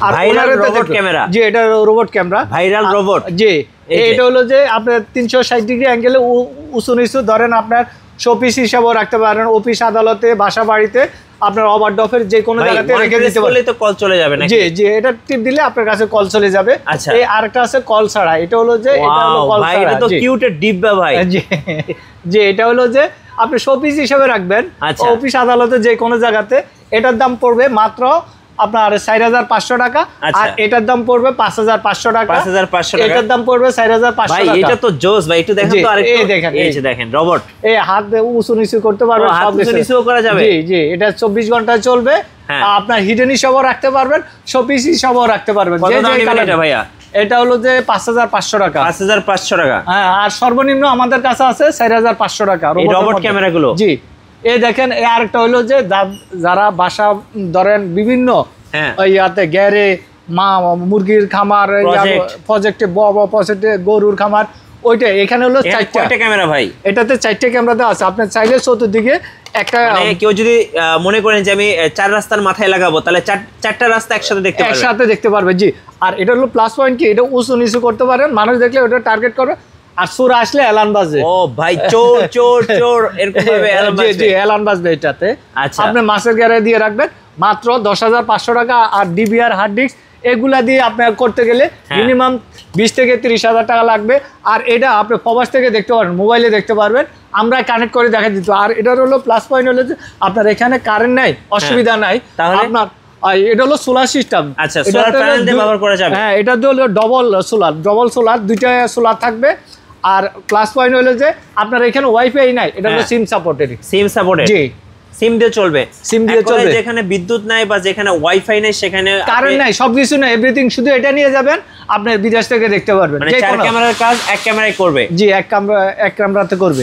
আর viral robot camera, জি এটা robot camera, viral robot. জি এটা হলো যে আপনার 360 ডিগ্রি অ্যাঙ্গেলে উঁচু নিচু ধরেন আপনার শোপিস হিসাবেও রাখতে পারেন, অফিস আদালতে বাসা বাড়িতে আপনার ওভারড্রপের যে কোনো জায়গাতে রেখে দিতে পারেন, তো কল চলে যাবে নাকি? জি জি এটা টিপ দিলে আপনার কাছে কল চলে যাবে। আচ্ছা এই আরেকটা আছে কল ছাড়া, এটা হলো যে এটা হলো কল ছাড়া। এটা তো কিউটের ডিব্বা ভাই। জি জি এটা হলো যে আপনি শোপিস হিসেবে রাখবেন অফিস আদালতে যে কোনো জায়গাতে। এটার দাম পড়বে মাত্র আপনার 4500 টাকা, আর এটার দাম পড়বে 5500 টাকা। 5500 টাকা এটার দাম পড়বে 4500 ভাই। টাকা। এটা তো জোস ভাই, একটু দেখেন তো আরেকটু। এই দেখেন, এই যে দেখেন রোবট, এই হাত উঁচু নিচু করতে পারবেন, সব কিছু নিচু করা যাবে। জি জি এটা 24 ঘন্টা চলবে। আপনার হিডেন হিসাবও রাখতে পারবেন, শোপিস হিসাবও রাখতে পারবেন। কত দাম নেবেন এটা ভাইয়া? এটা হলো যে 5500 টাকা। 5500 টাকা। হ্যাঁ, আর সর্বনিম্ন আমাদের কাছে আছে 4500 টাকা এই রোবট ক্যামেরাগুলো। জি এই দেখেন, এই আরেকটা হলো যে যারা বাসা ধরেন বিভিন্ন ইয়াতে গ্যারে মুরগির খামার, প্রজেক্টে প্রজেক্টে গরুর খামার, ওইটা এখানে হলো 4টা ক্যামেরা ভাই। এটাতে 4টা ক্যামেরা দেওয়া আছে। আপনি চাইলে চতুর্দিকে একটা, কেউ যদি মনে করেন যে আমি 4 রাস্তার মাথায় লাগাবো, তাহলে 4টা রাস্তা একসাথে দেখতে পারবে। জি আর এটা হলো প্লাস পয়েন্ট কি, এটা উঁচু নিচু করতে পারেন, মানুষ দেখলে ওটা টার্গেট করবে, আর সুর আসলে অ্যালার্ম বাজে। ও ভাই চোর চোর চোর এরকম ভাবে অ্যালার্ম বাজবে। জি অ্যালার্ম বাজবে এটাতে। আচ্ছা আপনি মাসের গ্যারে দিয়ে রাখবেন মাত্র 10500 টাকা। আর ডিবিআর হার্ড ডিস্ক এগুলা দিয়ে আপনার করতে গেলে মিনিমাম 20 থেকে 30,000 টাকা লাগবে। আর এটা আপনি প্রবাস থেকে দেখতে পারবেন, মোবাইলে দেখতে পারবেন, আমরা কানেক্ট করে দেখা দিত। আর এটার হলো প্লাস পয়েন্ট হলো যে আপনার এখানে কারেন্ট নাই, অসুবিধা নাই। আপনার এটা হলো সোলার সিস্টেম। আচ্ছা সোলার প্যানেল দিয়ে ব্যবহার করা যাবে। হ্যাঁ এটা হলো ডবল সোলার, দুইটা সোলার থাকবে। আর প্লাস পয়েন্ট হলো যে আপনার এখানে ওয়াইফাই নাই, এটা হলো সিম সাপোর্টেড। জি সিম দিয়ে চলবে, সিম দিয়ে চলবে। যেখানে বিদ্যুৎ নাই বা যেখানে ওয়াইফাই নাই সেখানে কারেন্ট নাই, সবকিছু নাই, এভরিথিং, শুধু এটা নিয়ে যাবেন, আপনি বিদেশ থেকে দেখতে পারবেন। মানে 4 ক্যামেরার কাজ এক ক্যামেরায় করবে। জি এক ক্যামেরাতে করবে।